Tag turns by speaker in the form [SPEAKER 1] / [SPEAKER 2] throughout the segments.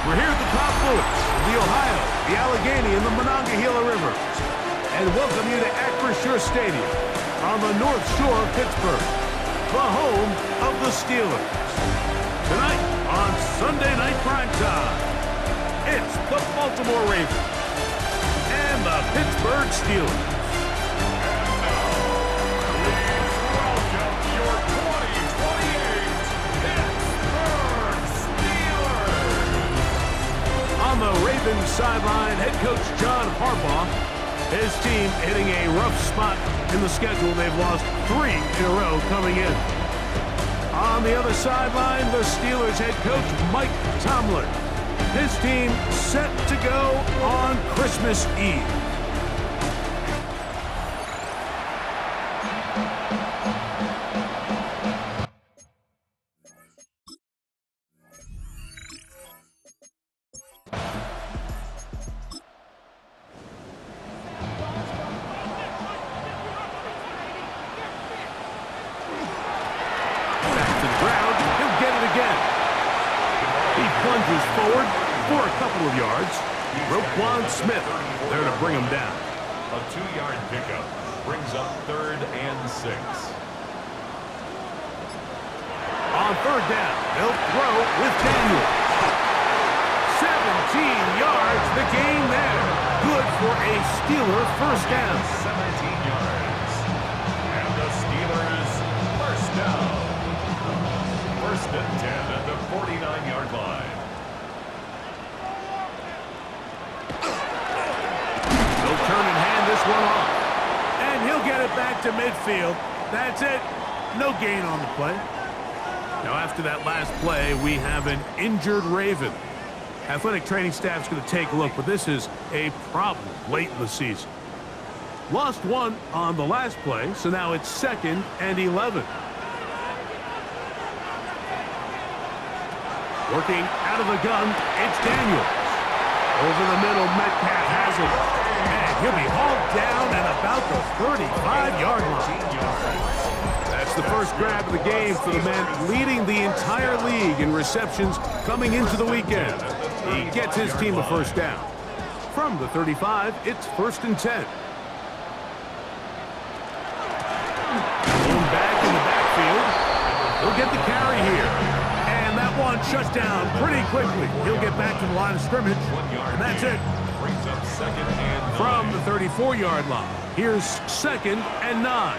[SPEAKER 1] We're here at the confluence of the Ohio, the Allegheny, and the Monongahela Rivers, and welcome you to Acrisure Stadium on the North Shore of Pittsburgh, the home of the Steelers. Tonight on Sunday Night Primetime, it's the Baltimore Ravens and the Pittsburgh Steelers. On the Ravens sideline, head coach John Harbaugh, his team hitting a rough spot in the schedule. They've lost 3 in a row coming in. On the other sideline, the Steelers head coach Mike Tomlin, his team set to go on Christmas Eve. Plunges forward for a couple of yards. Roquan Smith there to bring him down.
[SPEAKER 2] A 2-yard pickup brings up 3rd and 6.
[SPEAKER 1] On 3rd down, they'll throw with Daniels. 17 yards, the gain there. Good for a Steeler first down.
[SPEAKER 2] 17 yards. And the Steelers first down. 1st and 10 at the 49-yard line.
[SPEAKER 1] He'll turn and hand this one off. And he'll get it back to midfield. That's it. No gain on the play. Now after that last play, we have an injured Raven. Athletic training staff's going to take a look, but this is a problem late in the season. Lost 1 on the last play, so now it's 2nd and 11. Working out of the gun, it's Daniels. Over the middle, Metcalf has it. And he'll be hauled down at about the 35-yard line. That's the first grab of the game for the man leading the entire league in receptions coming into the weekend. He gets his team a first down. From the 35, it's 1st and 10. Going back in the backfield. He'll get the carry here. And that one shut down pretty quickly. He'll get back to the line of scrimmage, and that's it.
[SPEAKER 2] Brings up 2nd and 9.
[SPEAKER 1] From the 34-yard line, here's 2nd and 9.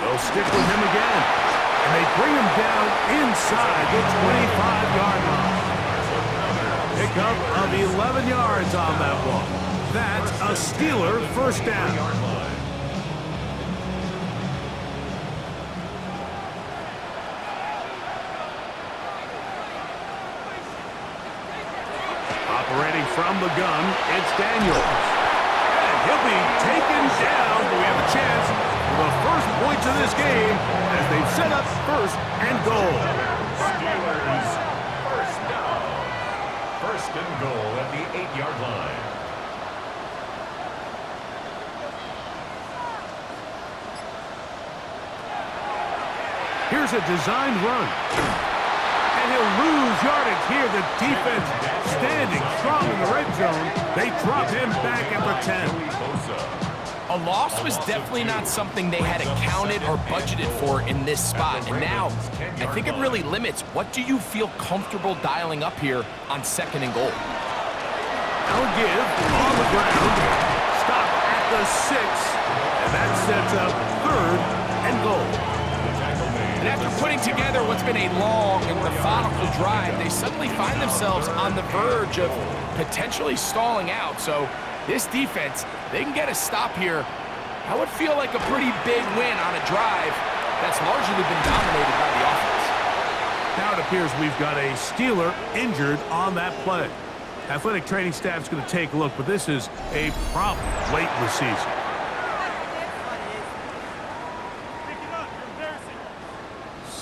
[SPEAKER 1] They'll stick with him again, and they bring him down inside the 25-yard line. Pickup of 11 yards on that one. That's a Steeler first down. Operating from the gun, it's Daniels. And he'll be taken down, but we have a chance for the first points of this game as they've set up 1st and goal.
[SPEAKER 2] Steelers first down. 1st and goal at the 8-yard line.
[SPEAKER 1] Here's a designed run. And he'll lose yardage here. The defense standing strong in the red zone. They drop him back at the 10.
[SPEAKER 3] A loss was definitely not something they had accounted or budgeted for in this spot. And now, I think it really limits what do you feel comfortable dialing up here on 2nd and goal.
[SPEAKER 1] They'll give on the ground. Stop at the 6. And that sets up 3rd and goal.
[SPEAKER 3] And after putting together what's been a long and methodical drive, they suddenly find themselves on the verge of potentially stalling out. So this defense, they can get a stop here. That would feel like a pretty big win on a drive that's largely been dominated by the offense.
[SPEAKER 1] Now it appears we've got a Steeler injured on that play. Athletic training staff's going to take a look, but this is a problem late in the season.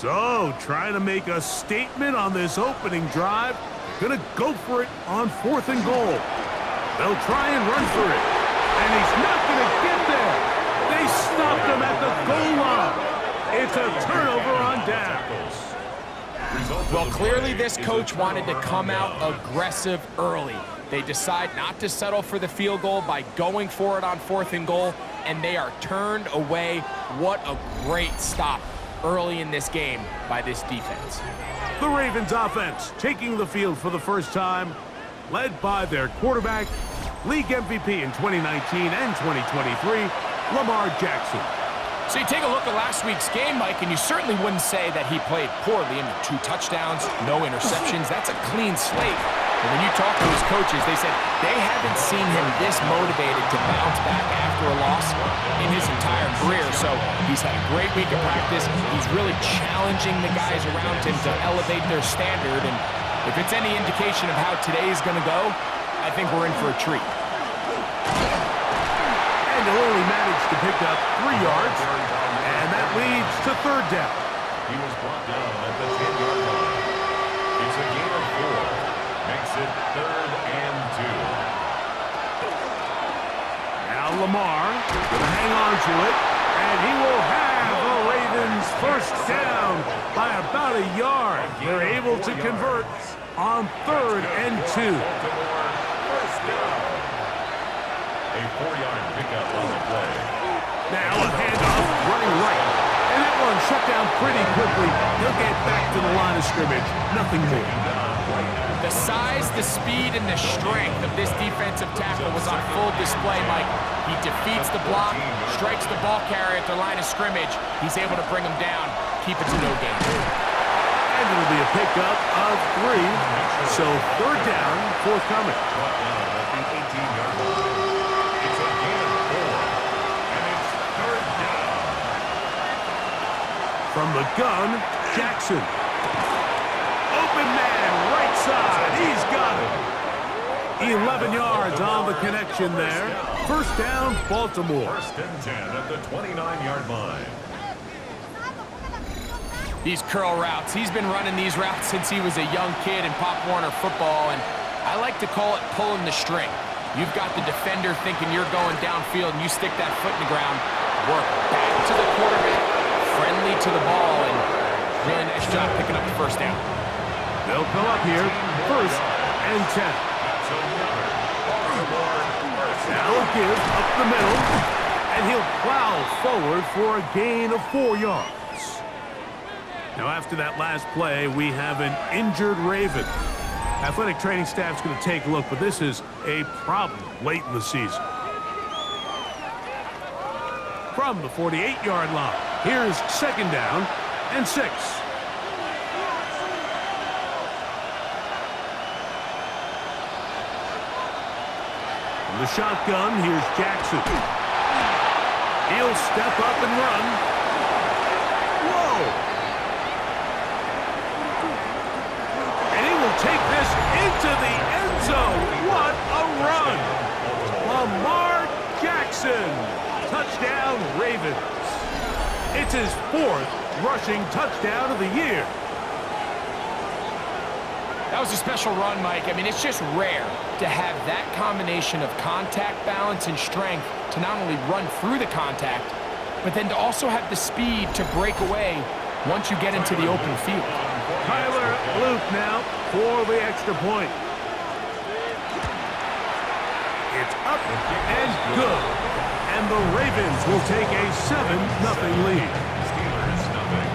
[SPEAKER 1] So, trying to make a statement on this opening drive. Gonna go for it on 4th and goal. They'll try and run for it. And he's not gonna get there. They stopped him at the goal line. It's a turnover on downs.
[SPEAKER 3] Well, clearly this coach wanted to come out aggressive early. They decide not to settle for the field goal by going for it on 4th and goal, and they are turned away. What a great stop early in this game by this defense.
[SPEAKER 1] The Ravens offense taking the field for the first time, led by their quarterback, league MVP in 2019 and 2023, Lamar Jackson.
[SPEAKER 3] So you take a look at last week's game, Mike, and you certainly wouldn't say that he played poorly. I mean, 2 touchdowns, no interceptions. That's a clean slate. And when you talk to his coaches, they said they haven't seen him this motivated to bounce back after a loss in his entire career. So he's had a great week of practice. He's really challenging the guys around him to elevate their standard. And if it's any indication of how today is going to go, I think we're in for a treat.
[SPEAKER 1] And he'll only manage to pick up 3 yards, and that leads to 3rd down.
[SPEAKER 2] He was brought down at the 10-yard line. It's a gain of 4. Makes it 3rd and 2.
[SPEAKER 1] Now Lamar will hang on to it, and he will have the Ravens first down by about a yard. They're able to convert on 3rd and 2.
[SPEAKER 2] First down. A 4-yard pickup on the play.
[SPEAKER 1] Now a handoff running right, and that one shut down pretty quickly. He'll get back to the line of scrimmage. Nothing more.
[SPEAKER 3] The size, the speed, and the strength of this defensive tackle was on full display, Mike. He defeats the block, strikes the ball carrier at the line of scrimmage. He's able to bring him down, keep it to no gain.
[SPEAKER 1] And it'll be a pickup of 3, so 3rd down forthcoming.
[SPEAKER 2] Brought down at the 18-yard line. It's a gain of 4, and it's 3rd down.
[SPEAKER 1] From the gun, Jackson. Open man, right side. He's got it. 11 yards on the connection there. First down, Baltimore.
[SPEAKER 2] 1st and 10 at the 29-yard line.
[SPEAKER 3] These curl routes, he's been running these routes since he was a young kid in Pop Warner football, and I like to call it pulling the string. You've got the defender thinking you're going downfield, and you stick that foot in the ground, work back to the quarterback, friendly to the ball, and really nice job picking up the first down.
[SPEAKER 1] They'll come up here, 1st and 10. Now a give up the middle, and he'll plow forward for a gain of 4 yards. Now after that last play, we have an injured Raven. Athletic training staff's going to take a look, but this is a problem late in the season. From the 48-yard line, here's 2nd down and 6. From the shotgun, here's Jackson. He'll step up and run. Whoa! Take this into the end zone. What a run! Lamar Jackson. Touchdown, Ravens. It's his 4th rushing touchdown of the year.
[SPEAKER 3] That was a special run, Mike. I mean, it's just rare to have that combination of contact, balance, and strength to not only run through the contact, but then to also have the speed to break away once you get into the open field.
[SPEAKER 1] Tyler Luke now for the extra point. It's up and good. And the Ravens will take a 7-0 lead.
[SPEAKER 2] Steelers, nothing.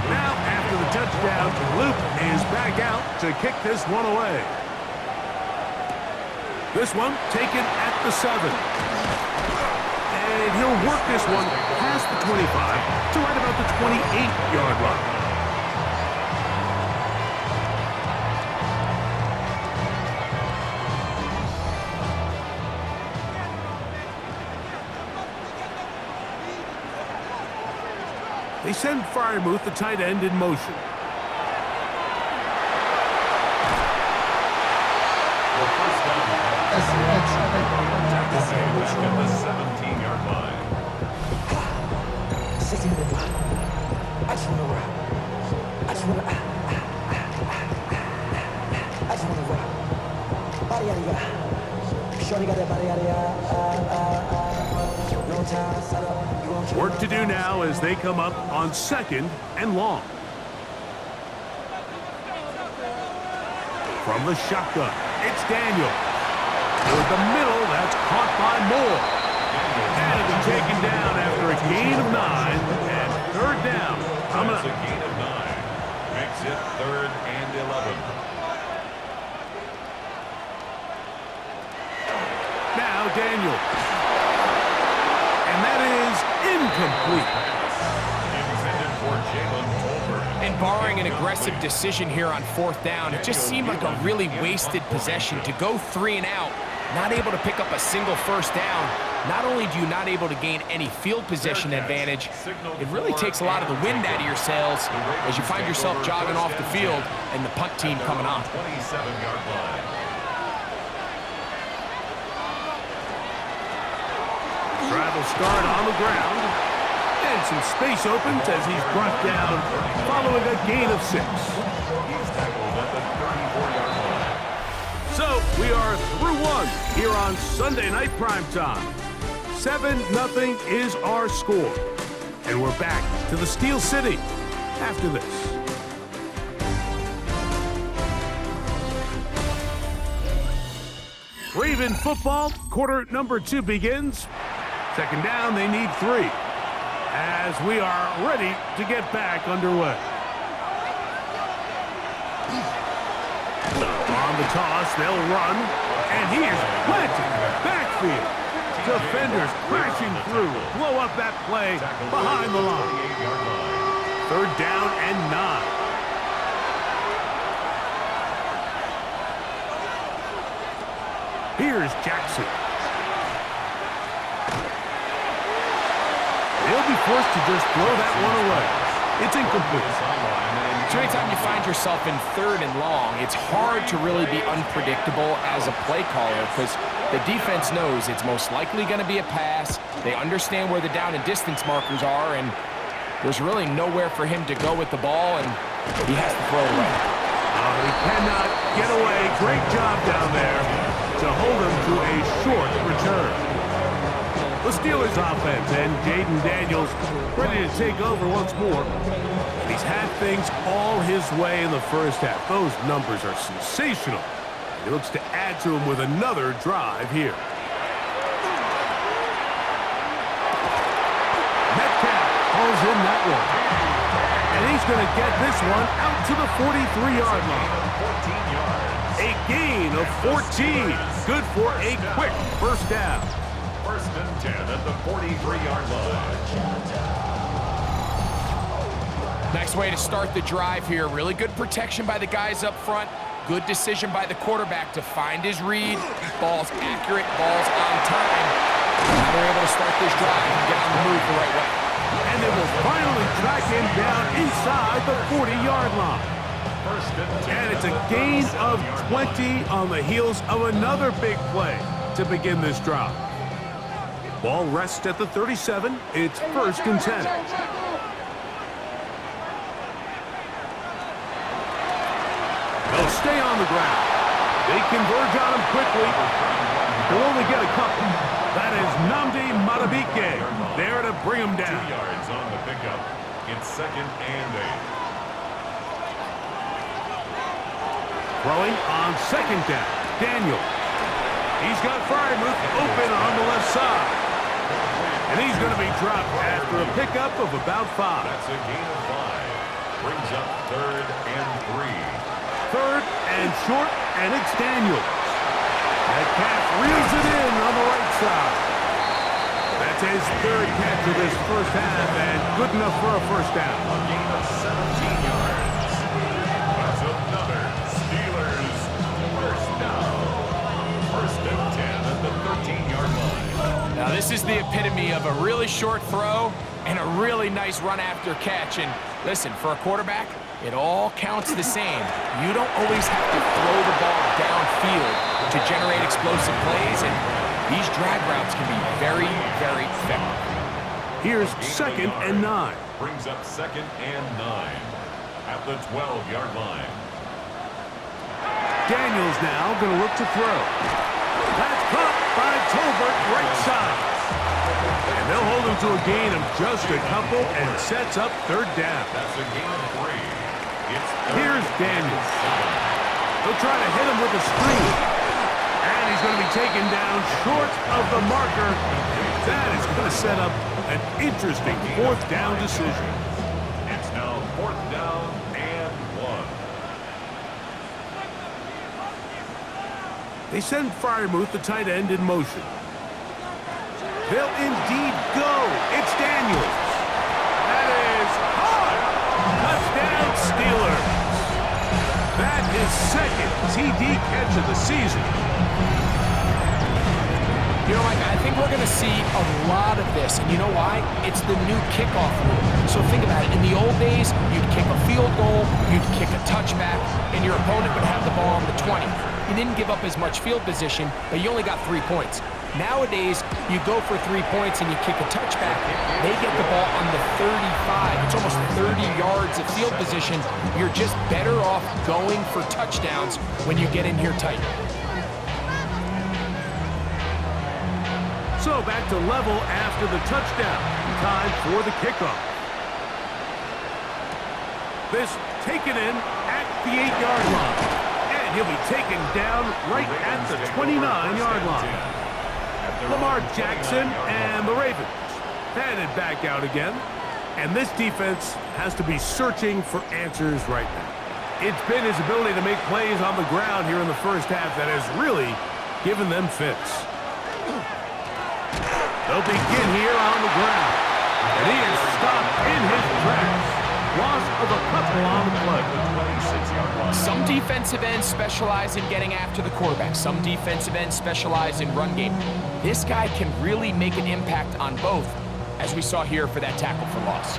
[SPEAKER 1] Now, after the touchdown, Luke is back out to kick this one away. This one taken at the 7. And he'll work this one past the 25 to right about the 28-yard line. They send Freiermuth, the tight end, in motion.
[SPEAKER 2] At the 17-yard line.
[SPEAKER 4] I just want to rock. I just want to rock. Body yada yada. Shorty got that body yada yada. No time.
[SPEAKER 1] Work to do now as they come up on 2nd and long. From the shotgun, it's Daniel. Toward the middle, that's caught by Moore. And it'll be taken down after a gain of 9 and 3rd down.
[SPEAKER 2] That's a gain of 9. Makes it 3rd and 11.
[SPEAKER 1] Now Daniel. And that is incomplete.
[SPEAKER 2] Intended for Jalen Tolbert.
[SPEAKER 3] And barring an aggressive decision here on 4th down, it just seemed like a really wasted possession to go 3 and out, not able to pick up a single 1st down. Not only do you not able to gain any field position advantage, it really takes a lot of the wind out of your sails as you find yourself jogging off the field and the punt team coming on.
[SPEAKER 2] 27-yard line.
[SPEAKER 1] Travel start on the ground. And some space opens as he's brought down following a gain of 6.
[SPEAKER 2] He's tackled at the 34-yard line.
[SPEAKER 1] So we are through 1 here on Sunday Night Primetime. 7-0 is our score. And we're back to the Steel City after this. Raven football, quarter number 2 begins. 2nd down, they need 3. As we are ready to get back underway. On the toss, they'll run. And he is planted in the backfield. Defenders crashing through. Blow up that play behind the line. 3rd down and 9. Here's Jackson. They'll be forced to just throw that one away. It's incomplete.
[SPEAKER 3] So anytime you find yourself in 3rd and long, it's hard to really be unpredictable as a play caller because the defense knows it's most likely going to be a pass. They understand where the down and distance markers are, and there's really nowhere for him to go with the ball, and he has to throw it away.
[SPEAKER 1] He cannot get away. Great job down there to hold him to a short return. The Steelers offense and Jaden Daniels ready to take over once more. He's had things all his way in the first half. Those numbers are sensational. He looks to add to them with another drive here. Metcalf pulls in that one. And he's going to get this one out to the 43-yard line.
[SPEAKER 2] 14 yards.
[SPEAKER 1] A gain of 14. Good for a quick 1st down.
[SPEAKER 2] 1st and 10 at the 43-yard line.
[SPEAKER 3] Nice way to start the drive here. Really good protection by the guys up front. Good decision by the quarterback to find his read. Ball's accurate, ball's on time. Now they're able to start this drive and get on the move the right way.
[SPEAKER 1] And they will finally track him down inside the 40-yard line.
[SPEAKER 2] 1st and 10.
[SPEAKER 1] And it's a gain of 20 on the heels of another big play to begin this drive. Ball rests at the 37. It's 1st and 10. They'll stay on the ground. They converge on him quickly. They'll only get a couple. That is Nnamdi Madubuike there to bring him
[SPEAKER 2] 2
[SPEAKER 1] down.
[SPEAKER 2] yards on the pickup. It's 2nd and 8.
[SPEAKER 1] Throwing on 2nd down. Daniel. He's got Freiermuth open on the left side. And he's going to be dropped after a pickup of about 5.
[SPEAKER 2] That's a gain of 5. Brings up 3rd and 3.
[SPEAKER 1] 3rd and short, and it's Daniels. Metcalf reels it in on the right side. That's his 3rd catch of this first half, and good enough for a 1st down.
[SPEAKER 2] A gain of 17 yards. That's another Steelers 1st down. 1st and 10 at the 13-yard line.
[SPEAKER 3] Now this is the epitome of a really short throw and a really nice run after catch. And listen, for a quarterback, it all counts the same. You don't always have to throw the ball downfield to generate explosive plays, and these drag routes can be very, very effective.
[SPEAKER 1] Here's 2nd and 9.
[SPEAKER 2] Brings up 2nd and 9 at the 12-yard line.
[SPEAKER 1] Daniels now going to look to throw. That's caught by Tolbert right side. And they'll hold him to a gain of just a couple and sets up third down.
[SPEAKER 2] That's a gain of 3. It's
[SPEAKER 1] Here's Daniels. They'll try to hit him with a screen. And he's going to be taken down short of the marker. That is going to set up an interesting fourth down decision.
[SPEAKER 2] It's now 4th down and 1.
[SPEAKER 1] They send Freiermuth, the tight end, in motion. They'll indeed go. It's Daniels. That is hard. Touchdown, Steelers. That is second TD catch of the season.
[SPEAKER 3] You know, Mike, I think we're going to see a lot of this, and you know why? It's the new kickoff rule. So think about it. In the old days, you'd kick a field goal, you'd kick a touchback, and your opponent would have the ball on the 20. You didn't give up as much field position, but you only got 3 points. Nowadays, you go for 3 points and you kick a touchback, they get the ball on the 35. It's almost 30 yards of field position. You're just better off going for touchdowns when you get in here tight.
[SPEAKER 1] So back to level after the touchdown. Time for the kickoff. This taken in at the 8-yard line. And he'll be taken down right at the 29-yard line. Lamar Jackson and the Ravens headed back out again. And this defense has to be searching for answers right now. It's been his ability to make plays on the ground here in the first half that has really given them fits. They'll begin here on the ground. And he is stopped in his tracks. Loss of a couple on the play.
[SPEAKER 3] Some defensive ends specialize in getting after the quarterback. Some defensive ends specialize in run game. This guy can really make an impact on both, as we saw here for that tackle for loss.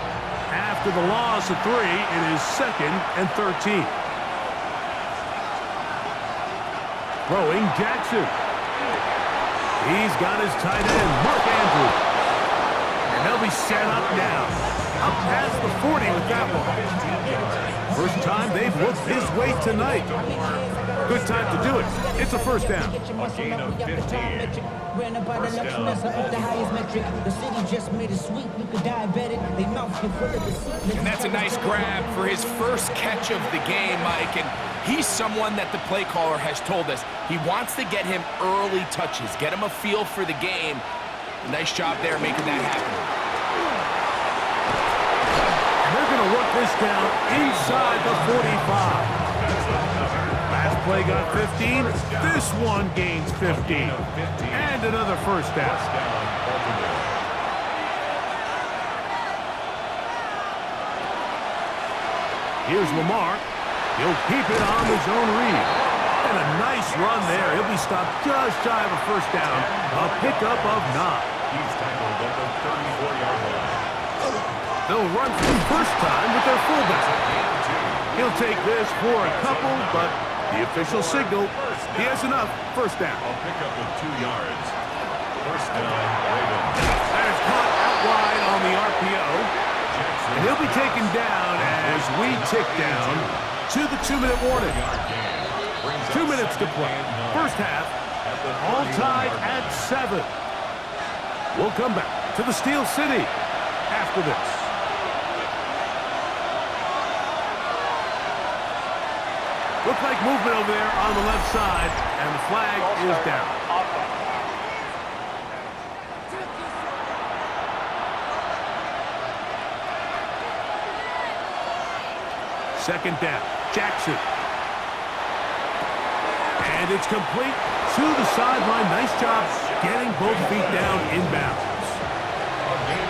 [SPEAKER 1] After the loss of 3, it is 2nd and 13. Throwing Jackson. He's got his tight end, Mark Andrews. And they'll be set up now. Up past the 40 with that one. First time they've looked his way tonight. Good time to do it. It's a first down.
[SPEAKER 2] A gain of 15. First down.
[SPEAKER 3] And that's a nice grab for his first catch of the game, Mike. And he's someone that the play caller has told us he wants to get him early touches, get him a feel for the game. Nice job there making that happen.
[SPEAKER 1] They're going to work this down inside the 45. Last play got 15. This one gains 15. And another first down. Here's Lamar. He'll keep it on his own read. And a nice run there. He'll be stopped just shy of a first down. A pickup of 9.
[SPEAKER 2] He's tackled at the 34-yard line.
[SPEAKER 1] They'll run for the first time with their fullback. He'll take this for a couple, but the official signal, he has enough. First down.
[SPEAKER 2] A pickup of 2 yards. First down, Ravens.
[SPEAKER 1] That is caught out wide on the RPO. And he'll be taken down as we tick down to the 2-minute warning. 2 minutes to play. First half, all tied at 7. We'll come back to the Steel City after this. Looks like movement over there on the left side, and the flag is down. Second down, Jackson. And it's complete to the sideline. Nice job getting both feet down inbounds.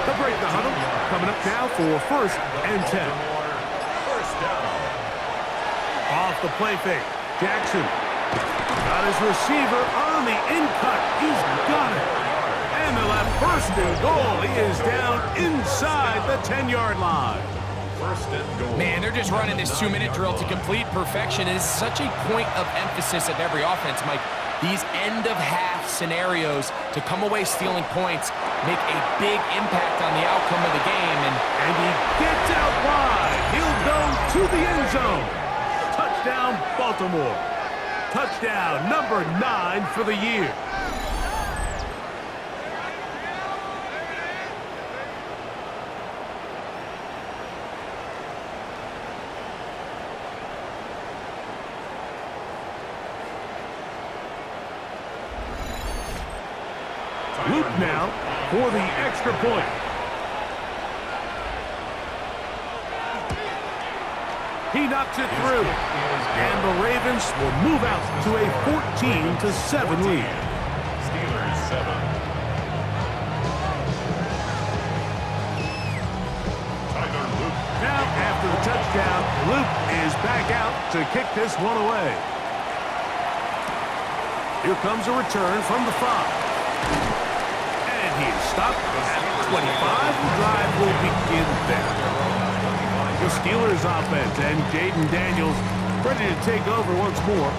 [SPEAKER 1] They'll break the huddle. Coming up now for 1st and 10.
[SPEAKER 2] First down.
[SPEAKER 1] Off the play fake, Jackson got his receiver on the in-cut. He's got it. And they'll have 1st and goal. He is down inside the 10-yard line.
[SPEAKER 2] First and goal.
[SPEAKER 3] Man, they're just running this 2-minute drill to complete perfection. It is such a point of emphasis of every offense, Mike. These end-of-half scenarios to come away stealing points make a big impact on the outcome of the game.
[SPEAKER 1] And he gets out wide. He'll go to the end zone. Touchdown, Baltimore. Touchdown number 9 for the year. Luke now for the extra point. He knocks it through. And the Ravens will move out to a 14-7 lead.
[SPEAKER 2] Steelers 7. Tyler Luke.
[SPEAKER 1] Now, after the touchdown, Luke is back out to kick this one away. Here comes a return from the 5. And he is stopped at 25. The drive will begin there. The Steelers offense and Jayden Daniels ready to take over once more.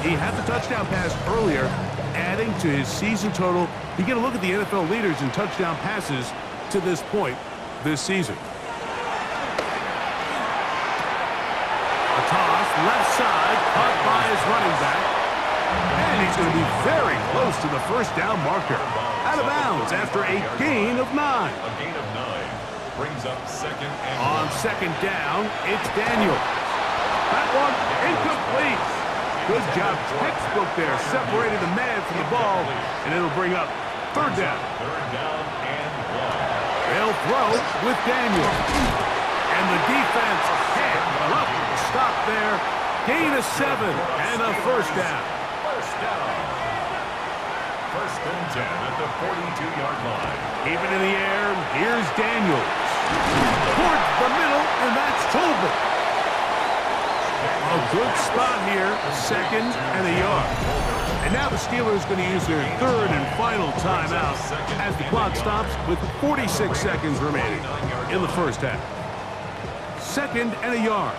[SPEAKER 1] He had the touchdown pass earlier, adding to his season total. You get a look at the NFL leaders in touchdown passes to this point this season. A toss, left side, caught by his running back. And he's going to be very close to the first down marker. Out of bounds after a gain of 9.
[SPEAKER 2] A gain of 9 brings up second and
[SPEAKER 1] On second down, it's Daniels. That one incomplete. Good job, textbook there. Separated the man from the ball, and it'll bring up third down.
[SPEAKER 2] third down and 1.
[SPEAKER 1] They'll throw with Daniels. And the defense can't up the stop there. Gain of 7 and a first down.
[SPEAKER 2] First down. First and 10 at the 42-yard line.
[SPEAKER 1] Keep it in the air. Here's Daniels. Towards the middle, and that's Tolbert. A good spot here. Second and a yard. And now the Steelers going to use their third and final timeout as the clock stops with 46 seconds remaining in the first half. Second and a yard.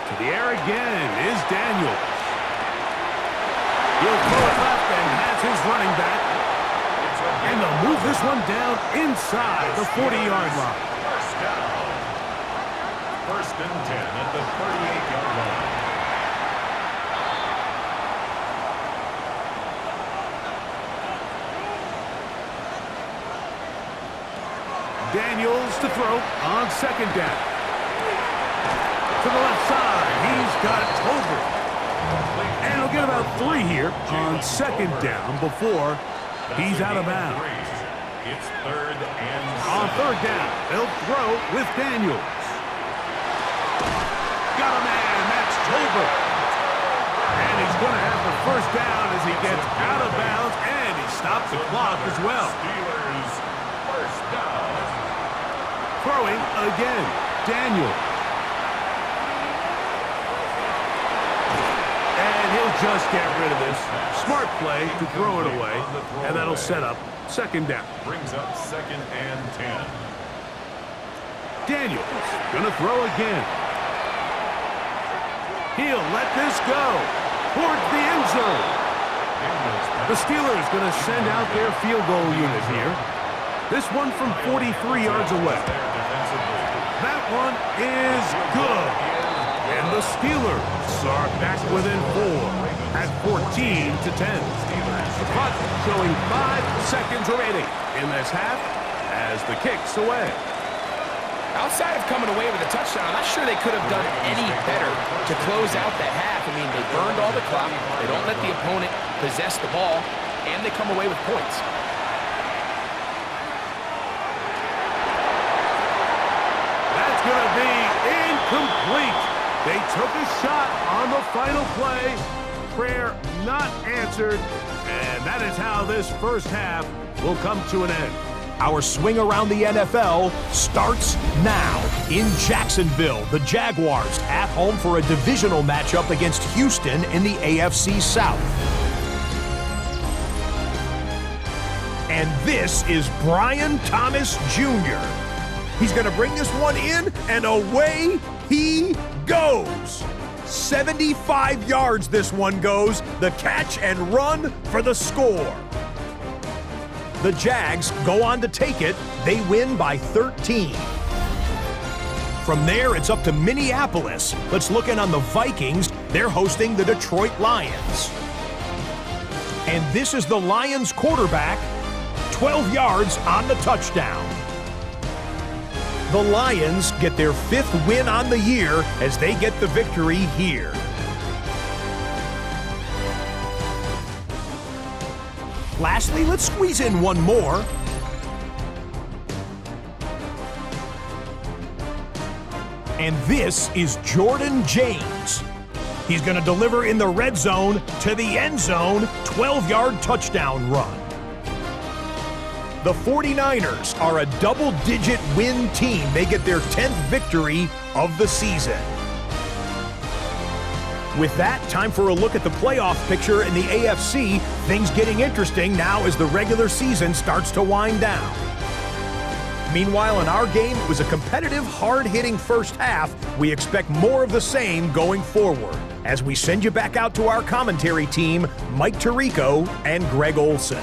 [SPEAKER 1] To the air again is Daniels. He'll throw it left and has his running back. And they'll move this one down inside the 40-yard line.
[SPEAKER 2] First down. First and 10 at the 38-yard line.
[SPEAKER 1] Daniels to throw on second down. To the left side, he's got Tolbert. And he'll get about 3 here on second down before he's out of bounds.
[SPEAKER 2] It's third and
[SPEAKER 1] On third down, they'll throw with Daniels. Got a man, that's Tolbert. And he's going to have the first down as he gets out of bounds, and he stops the clock as well.
[SPEAKER 2] Steelers first down.
[SPEAKER 1] Throwing again, Daniels. And he'll just get rid of this. Smart play to throw it away, and that'll set up second down.
[SPEAKER 2] Brings up second and 10.
[SPEAKER 1] Daniels gonna throw again. He'll let this go towards the end zone. The Steelers gonna send out their field goal unit here. This one from 43 yards away. That one is good. And the Steelers are back within 4 at 14-10. The clock showing 5 seconds remaining in this half as the kick's away.
[SPEAKER 3] Outside of coming away with a touchdown, I'm not sure they could have done any better to close out the half. I mean, they burned all the clock. They don't let the opponent possess the ball, and they come away with points.
[SPEAKER 1] That's going to be incomplete. They took a shot on the final play. Prayer not answered. And that is how this first half will come to an end.
[SPEAKER 5] Our swing around the NFL starts now. In Jacksonville, the Jaguars at home for a divisional matchup against Houston in the AFC South. And this is Brian Thomas Jr. He's going to bring this one in, and away he goes. 75 yards this one goes. The catch and run for the score. The Jags go on to take it. They win by 13. From there, it's up to Minneapolis. Let's look in on the Vikings. They're hosting the Detroit Lions. And this is the Lions quarterback, 12 yards on the touchdown. The Lions get their 5th win on the year as they get the victory here. Lastly, let's squeeze in one more. And this is Jordan James. He's going to deliver in the red zone to the end zone, 12-yard touchdown run. The 49ers are a double-digit win team. They get their 10th victory of the season. With that, time for a look at the playoff picture in the AFC. Things getting interesting now as the regular season starts to wind down. Meanwhile, in our game, it was a competitive, hard-hitting first half. We expect more of the same going forward as we send you back out to our commentary team, Mike Tirico and Greg Olson.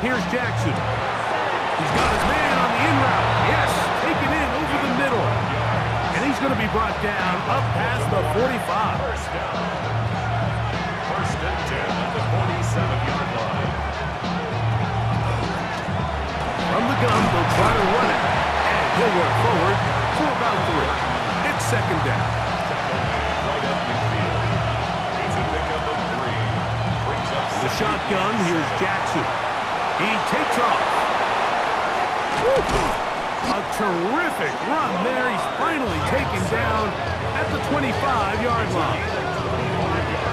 [SPEAKER 1] Here's Jackson. He's got his man on the in route. Yes, taken in over the middle. And he's going to be brought down up past the 45.
[SPEAKER 2] First down. First and 10 at the 47-yard line.
[SPEAKER 1] From the gun, they'll try to run it. And he'll work forward for about 3. It's second down.
[SPEAKER 2] Right up midfield. It's a pickup of 3. Brings up
[SPEAKER 1] The shotgun, here's Jackson. He takes off. A terrific run there. He's finally taken down at the 25-yard line.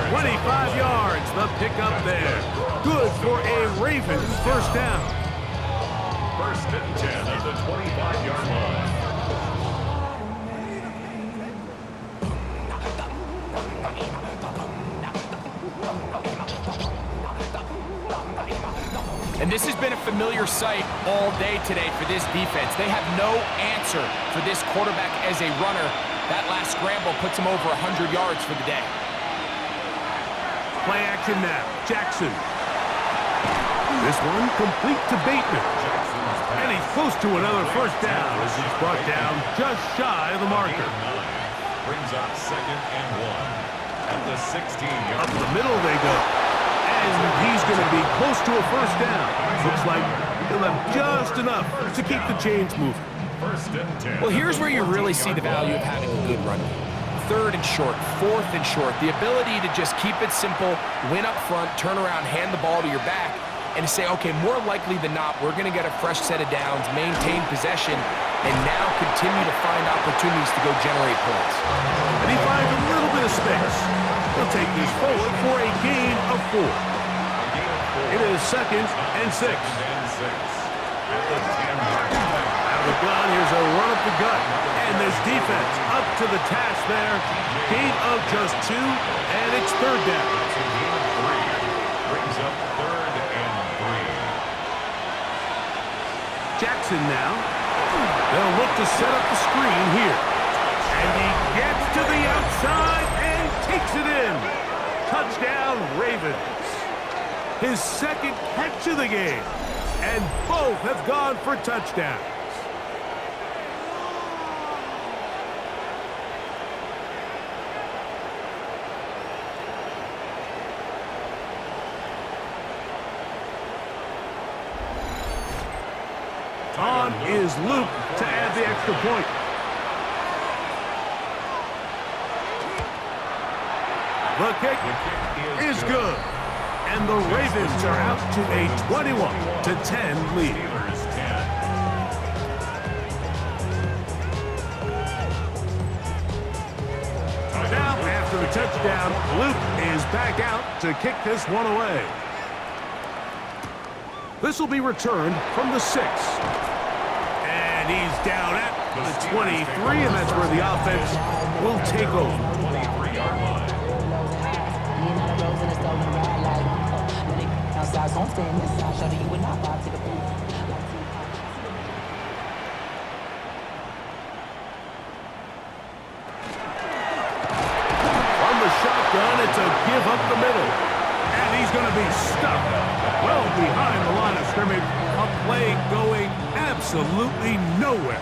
[SPEAKER 1] 25 yards, the pickup there. Good for a Ravens first down.
[SPEAKER 2] First and 10 at the 25-yard line.
[SPEAKER 3] And this has been a familiar sight all day today for this defense. They have no answer for this quarterback as a runner. That last scramble puts him over 100 yards for the day.
[SPEAKER 1] Play action now. Jackson. This one complete to Bateman. And he's close to another first down as he's brought down just shy of the marker.
[SPEAKER 2] Brings up second and 1 at the 16-yard
[SPEAKER 1] Up the middle they go. And he's going to be close to a first down. Looks like he'll have just enough to keep the chains moving.
[SPEAKER 2] First and 10.
[SPEAKER 3] Well, here's where you really see the value of having a good run game. Third and short, fourth and short. The ability to just keep it simple, win up front, turn around, hand the ball to your back, and to say, okay, more likely than not, we're going to get a fresh set of downs, maintain possession, and now continue to find opportunities to go generate points.
[SPEAKER 1] And he finds a little bit of space. He'll take this forward for a gain of 4. It is second and 6.
[SPEAKER 2] At the 10-yard line.
[SPEAKER 1] Out of the gun, here's a run up the gut. And this defense up to the task there. Gain of just 2, and it's third down.
[SPEAKER 2] It's a gain of 3. Brings up third and 3.
[SPEAKER 1] Jackson now. They'll look to set up the screen here. And he gets to the outside and takes it in. Touchdown, Ravens. His second catch of the game. And both have gone for touchdowns. On is Luke to add the extra point. The kick is good. And the Ravens are out to a 21-10 lead.
[SPEAKER 2] Steelers 10.
[SPEAKER 1] Now, after the touchdown, Luke is back out to kick this one away. This will be returned from the 6. And he's down at the 23, and that's where the offense will take over.
[SPEAKER 2] 23-yard line.
[SPEAKER 1] From the shotgun, it's a give up the middle. And he's is going to be stuck well behind the line of scrimmage. A play going absolutely nowhere.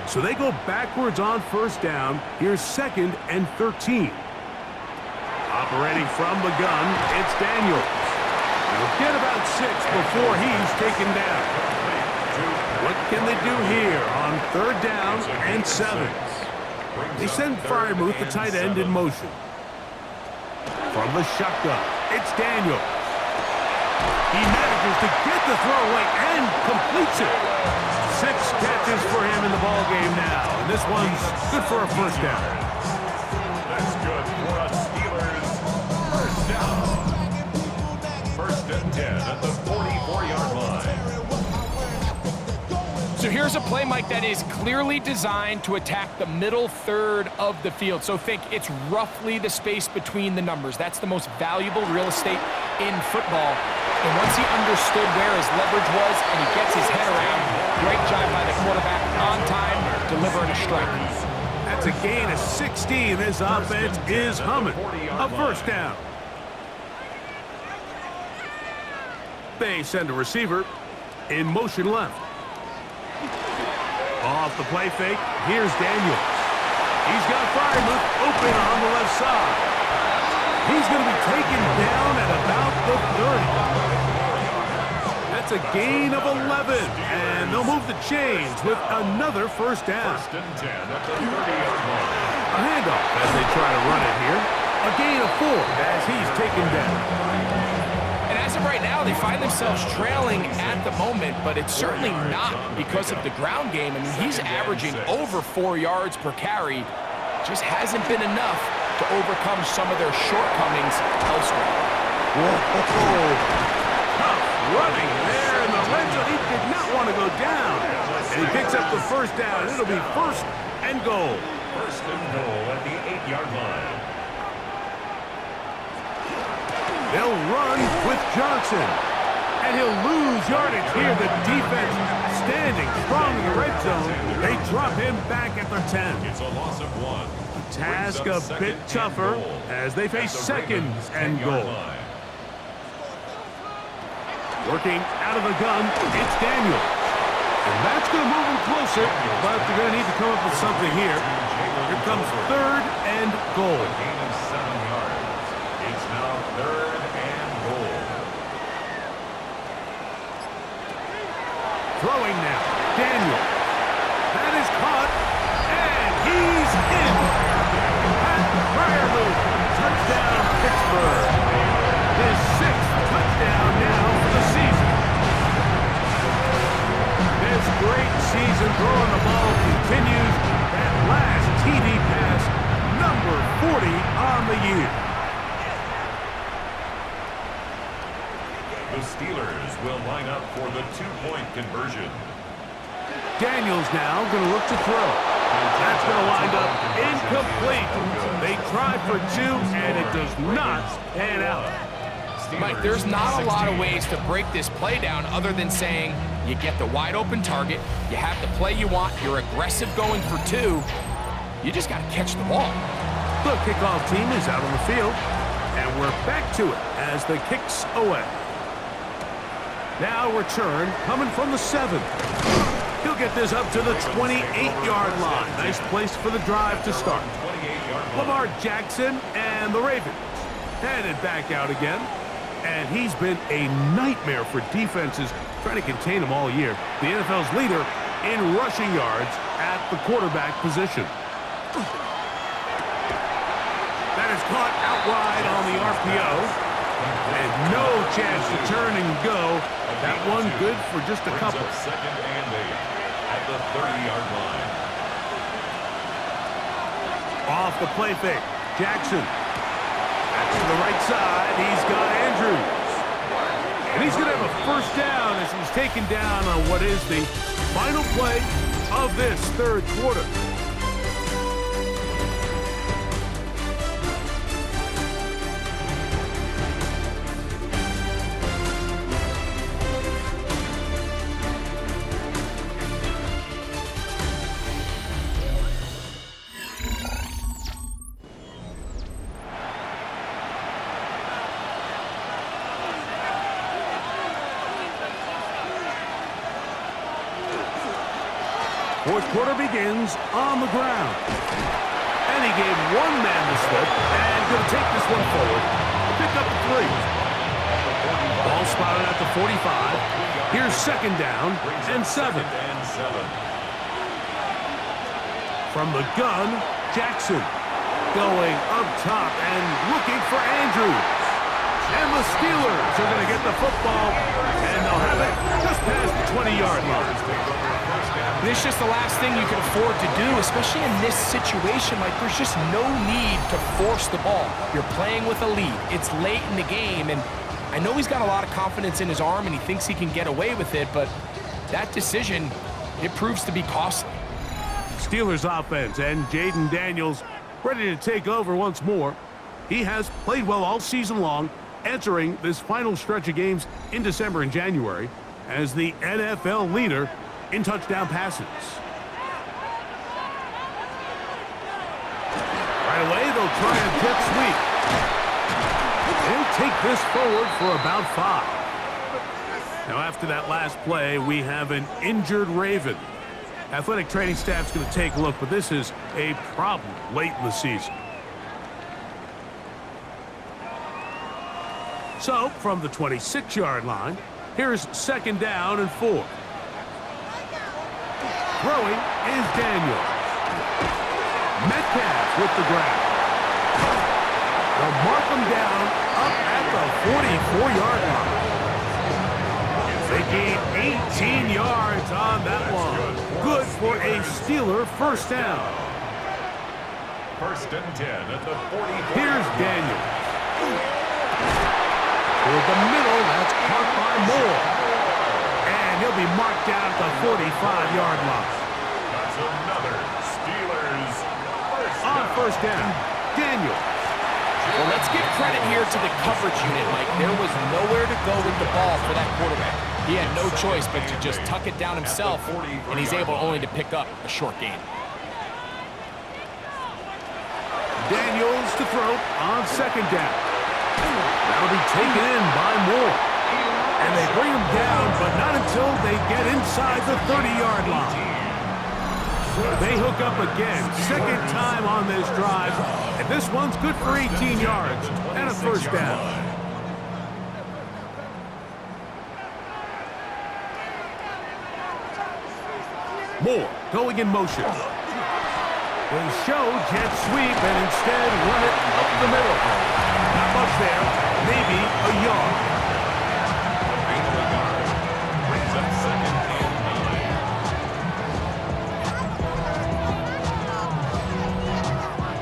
[SPEAKER 1] So they go backwards on first down. Here's 2nd and 13. Operating from the gun, it's Daniels. He'll get about 6 before he's taken down. What can they do here on 3rd down and 7? They send Freiermuth, the tight end, in motion. From the shotgun, it's Daniels. He manages to get the throw away and completes it. 6 catches for him in the ball game now, and this one's good for a first down.
[SPEAKER 2] That's good for a Steelers first down. 1st and 10 at the 44-yard line.
[SPEAKER 3] So here's a play, Mike, that is clearly designed to attack the middle third of the field. So think it's roughly the space between the numbers. That's the most valuable real estate in football. And once he understood where his leverage was and he gets his head around, great job by the quarterback on time, delivering a strike.
[SPEAKER 1] That's a gain of 16. This offense is humming. A first down. They send a receiver in motion left. Off the play fake, here's Daniels. He's got Freiermuth open on the left side. He's going to be taken down at about the 30. That's a gain of 11, and they'll move the chains with another first down.
[SPEAKER 2] 1st and 10 at the 30-yard line.
[SPEAKER 1] A handoff as they try to run it here. A gain of 4 as he's taken down.
[SPEAKER 3] And as of right now, they find themselves trailing at the moment, but it's certainly not because of the ground game. I mean, he's averaging over 4 yards per carry. Just hasn't been enough to overcome some of their shortcomings elsewhere.
[SPEAKER 1] Whoa. Tough running there in the red zone. He did not want to go down. And he picks up the first down. It'll be 1st and goal.
[SPEAKER 2] 1st and goal at the 8-yard line.
[SPEAKER 1] They'll run with Johnson. And he'll lose yardage here. The defense standing strong in the red zone. They drop him back at the 10.
[SPEAKER 2] It's a loss of 1.
[SPEAKER 1] Task a bit tougher as they face 2nd and goal. Working out of the gun, it's Daniels. And that's going to move him closer, but they're going to need to come up with something here. Here comes 3rd and goal.
[SPEAKER 2] Gain of 7 yards. It's now 3rd and goal.
[SPEAKER 1] Throwing now, Daniels. That is caught, and he's in. Pat Freiermuth, touchdown Pittsburgh. His 6th touchdown now for the season. This great season throwing the ball continues. That last TD pass, number 40 on the year.
[SPEAKER 2] The Steelers will line up for the 2-point conversion.
[SPEAKER 1] Daniels now going to look to throw. That's going to wind up incomplete. They try for 2, and it does not pan out.
[SPEAKER 3] Mike, there's not a lot of ways to break this play down other than saying you get the wide open target, you have the play you want, you're aggressive going for 2, you just got to catch the ball.
[SPEAKER 1] The kickoff team is out on the field, and we're back to it as the kicks away. Now return coming from the 7. He'll get this up to the 28-yard line. Nice place for the drive to start. Lamar Jackson and the Ravens headed back out again. And he's been a nightmare for defenses trying to contain him all year. The NFL's leader in rushing yards at the quarterback position. That is caught out wide on the RPO. And no chance to turn and go. That one good for just a couple.
[SPEAKER 2] 2nd and 8 at the 30-yard line.
[SPEAKER 1] Off the play fake, Jackson. Back to the right side, he's got Andrews. And he's going to have a first down as he's taken down on what is the final play of this 3rd quarter. Fourth quarter begins on the ground. And he gave one man the slip and going to take this one forward. Pick up the 3. Ball spotted at the 45. Here's second down and 7. From the gun, Jackson going up top and looking for Andrews. And the Steelers are going to get the football, and they'll have it just past the 20-yard line.
[SPEAKER 3] This is just the last thing you can afford to do, especially in this situation. Like, there's just no need to force the ball. You're playing with a lead. It's late in the game, and I know he's got a lot of confidence in his arm, and he thinks he can get away with it, but that decision, it proves to be costly.
[SPEAKER 1] Steelers offense and Jayden Daniels ready to take over once more. He has played well all season long, entering this final stretch of games in December and January as the NFL leader in touchdown passes. Right away, they'll try a jet sweep. They'll take this forward for about 5. Now, after that last play, we have an injured Raven. Athletic training staff's going to take a look, but this is a problem late in the season. So, from the 26-yard line, here's second down and 4. Throwing is Daniels. Metcalf with the grab. They'll mark him down up at the 44-yard line. They gain 18 yards on that one. Good for a Steeler first down.
[SPEAKER 2] First and 10 at the 44.
[SPEAKER 1] Here's Daniels. Toward the middle, that's caught by Moore. And he'll be marked down at the 45-yard line.
[SPEAKER 2] That's another Steelers
[SPEAKER 1] First down, Daniels.
[SPEAKER 3] Well, let's give credit here to the coverage unit, Mike. There was nowhere to go with the ball for that quarterback. He had no choice but to just tuck it down himself, and he's able only to pick up a short gain.
[SPEAKER 1] Daniels to throw on second down. That'll be taken in by Moore. And they bring him down, but not until they get inside the 30-yard line. They hook up again, second time on this drive, and this one's good for 18 yards and a first down. Moore going in motion. They show jet sweep and instead run it up the middle. Not much there, maybe a yard.
[SPEAKER 2] brings up second and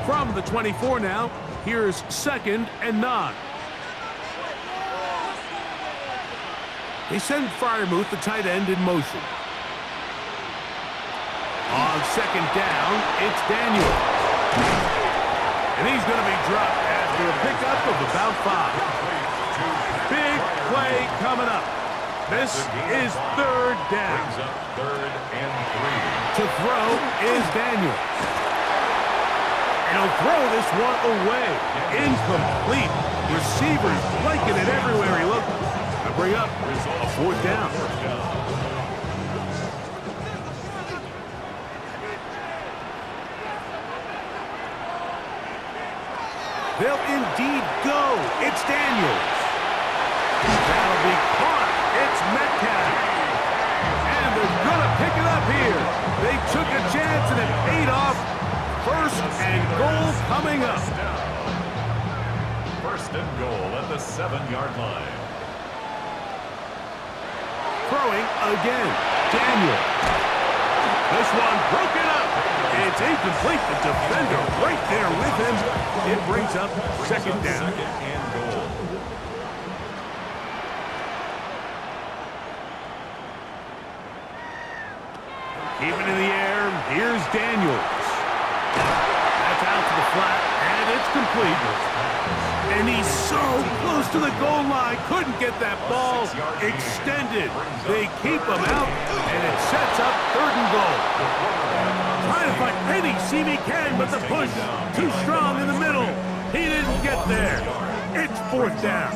[SPEAKER 2] 9.
[SPEAKER 1] From the 24 now, here's second and 9. They send Freiermuth, the tight end, in motion. On second down, it's Daniels. And he's going to be dropped after a pickup of about 5. Big play coming up. This is third down.
[SPEAKER 2] Brings up third and 3.
[SPEAKER 1] To throw is Daniels. And he'll throw this one away. Incomplete. Receivers blanking it everywhere he looked. To bring up a fourth down. They'll indeed go. It's Daniels. That'll be caught. It's Metcalf. And they're going to pick it up here. They took a chance and it paid off. First and goal coming up.
[SPEAKER 2] First and goal at the 7-yard line.
[SPEAKER 1] Throwing again. Daniels. This one broken up. It's incomplete. The defender right there with him. It brings up second down.
[SPEAKER 2] Second and goal.
[SPEAKER 1] Keep it in the air. Here's Daniels. That's out to the flat, and it's complete. And he's so close to the goal line. Couldn't get that ball extended. They keep him out, and it sets up third and goal. Trying to find any seam he can, but the push too strong in the middle. He didn't get there. It's fourth down.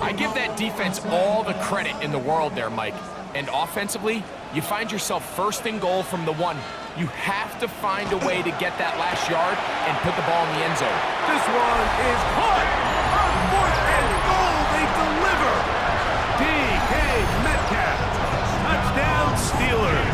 [SPEAKER 3] I give that defense all the credit in the world there, Mike. And offensively, you find yourself first and goal from the 1. You have to find a way to get that last yard and put the ball in the end zone.
[SPEAKER 1] This one is caught. On 4th and goal, they deliver. DK Metcalf. Touchdown, Steelers.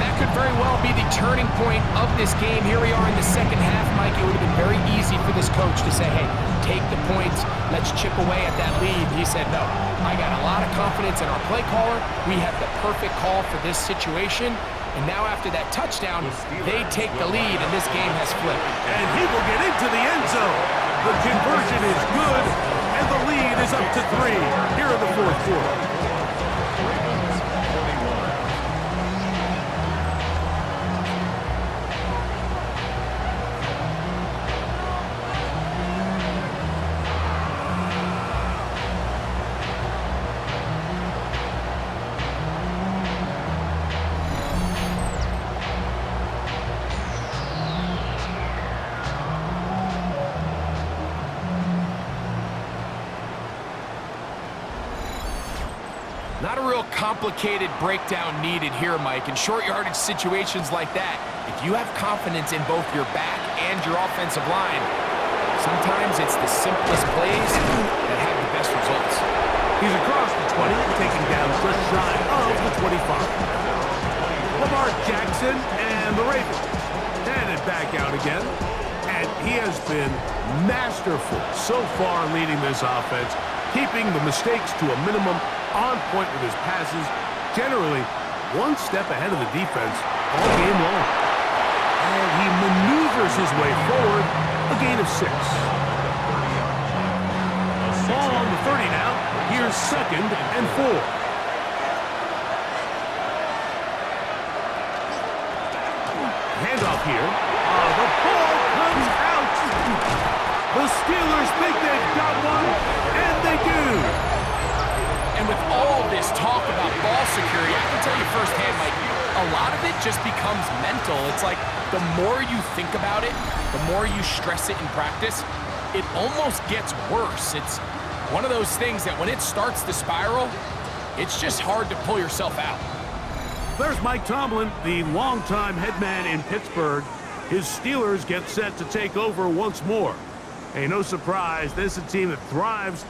[SPEAKER 3] That could very well be the turning point of this game. Here we are in the second half, Mike. It would have been very easy for this coach to say, hey, take the points, let's chip away at that lead. He said, no, I got a lot of confidence in our play caller. We have the perfect call for this situation. And now after that touchdown, they take the lead, and this game has flipped.
[SPEAKER 1] And he will get into the end zone. The conversion is good, and the lead is up to 3 here in the 4th quarter.
[SPEAKER 3] Not a real complicated breakdown needed here, Mike. In short yardage situations like that, if you have confidence in both your back and your offensive line, sometimes it's the simplest plays that have the best results.
[SPEAKER 1] He's across the 20, taking down just shy of the 25. Lamar Jackson and the Ravens headed back out again. And he has been masterful so far leading this offense, keeping the mistakes to a minimum, on point with his passes, generally one step ahead of the defense all game long. And he maneuvers his way forward, a gain of 6. Ball on the 30 now. Here's 2nd and 4. Handoff here. The ball comes out. The Steelers think they've got one, and they do.
[SPEAKER 3] And with all this talk about ball security, I can tell you firsthand, Mike, a lot of it just becomes mental. It's like the more you think about it, the more you stress it in practice, it almost gets worse. It's one of those things that when it starts to spiral, it's just hard to pull yourself out.
[SPEAKER 1] There's Mike Tomlin, the longtime head man in Pittsburgh. His Steelers get set to take over once more. Hey, no surprise, this is a team that thrives.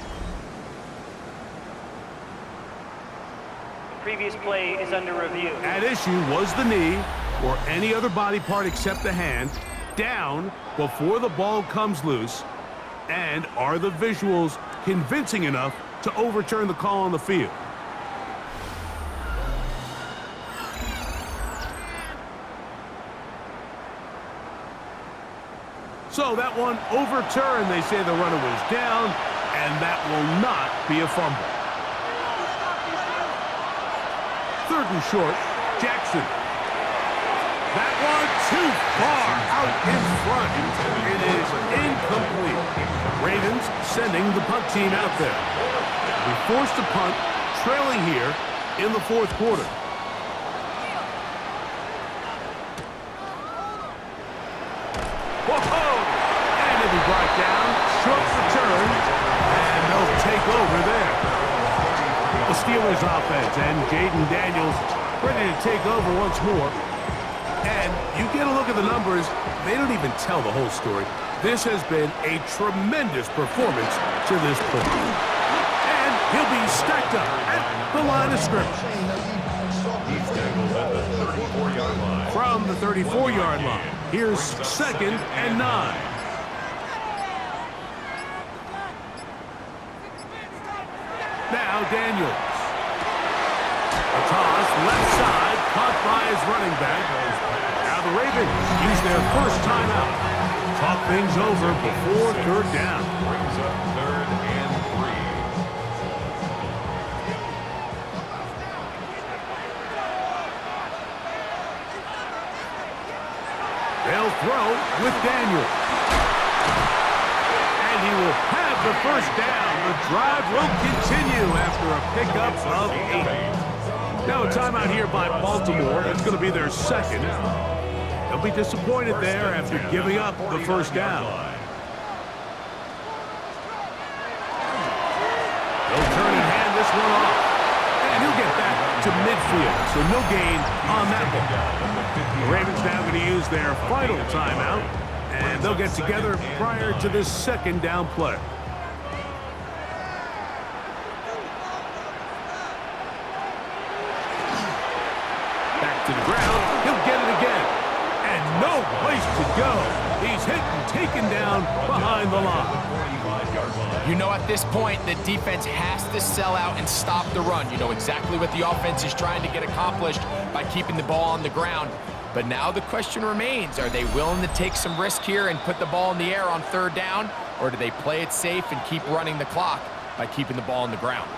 [SPEAKER 6] Previous play is under review.
[SPEAKER 1] At issue was the knee, or any other body part except the hand, down before the ball comes loose. And are the visuals convincing enough to overturn the call on the field? So that one overturned. They say the runner was down, and that will not be a fumble. 3rd and short, Jackson. That one too far out in front. It is incomplete. Ravens sending the punt team out there. We forced a punt, trailing here in the 4th quarter. Whoa! And it'll be brought down, short return, and they'll take over there. The Steelers offense and Jaden Daniels ready to take over once more. And you get a look at the numbers, they don't even tell the whole story. This has been a tremendous performance to this point. And he'll be stacked up at the line of scrimmage.
[SPEAKER 2] He's tackled at the 34-yard line.
[SPEAKER 1] From the 34-yard line, here's 2nd and 9. Now Daniels. A toss left side, caught by his running back. Now the Ravens use their first timeout. Talk things over before 3rd down.
[SPEAKER 2] Brings up 3rd and 3.
[SPEAKER 1] They'll throw with Daniels. And he will have the first down. The drive will continue after a pickup of 8. Now a timeout here by Baltimore. That's going to be their 2nd. They'll be disappointed there after giving up the first down. They'll turn and hand this one off. And he'll get back to midfield, so no gain on that one. The Ravens now going to use their final timeout, and they'll get together prior to this second down play. Back to the ground. He'll get it again. And no place to go. He's hit and taken down behind the line.
[SPEAKER 3] You know, at this point, the defense has to sell out and stop the run. You know exactly what the offense is trying to get accomplished by keeping the ball on the ground. But now the question remains, are they willing to take some risk here and put the ball in the air on third down? Or do they play it safe and keep running the clock by keeping the ball on the ground?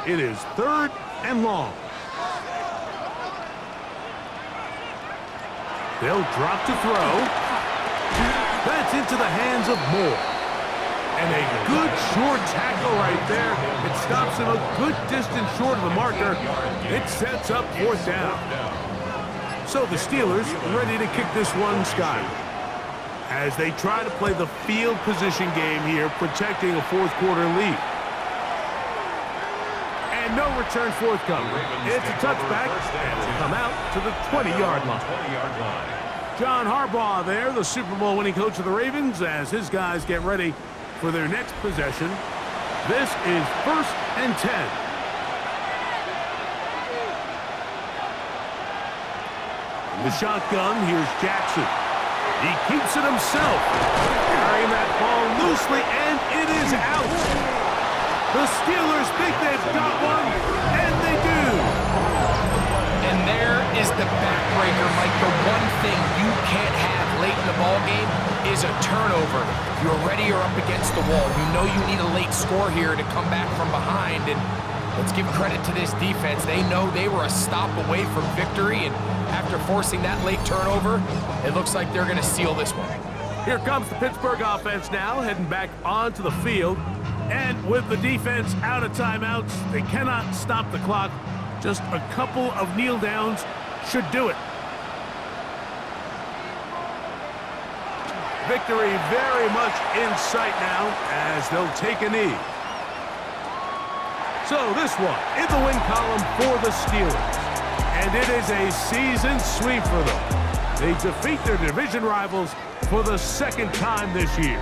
[SPEAKER 1] It is 3rd and long. They'll drop to throw. That's into the hands of Moore. And a good short tackle right there. It stops him a good distance short of the marker. It sets up 4th down. So the Steelers ready to kick this one skyward as they try to play the field position game here, protecting a 4th quarter lead. And no return forthcoming. It's a touchback, and will come out to the 20-yard line. John Harbaugh there, the Super Bowl winning coach of the Ravens, as his guys get ready for their next possession. This is 1st and 10. In the shotgun, here's Jackson. He keeps it himself, carrying that ball loosely, and it is out. The Steelers think they've got one, and they do.
[SPEAKER 3] And there is the backbreaker, Mike. The one thing you can't have late in the ball game is a turnover. You're already up against the wall. You know you need a late score here to come back from behind. And let's give credit to this defense. They know they were a stop away from victory. And after forcing that late turnover, it looks like they're going to seal this one.
[SPEAKER 1] Here comes the Pittsburgh offense now, heading back onto the field. And with the defense out of timeouts, they cannot stop the clock. Just a couple of kneel downs should do it. Victory very much in sight now as they'll take a knee. So this one in the win column for the Steelers. And it is a season sweep for them. They defeat their division rivals for the 2nd time this year.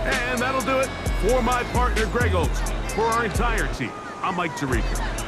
[SPEAKER 1] And that'll do it for my partner, Greg Olsen. For our entire team, I'm Mike Tirico.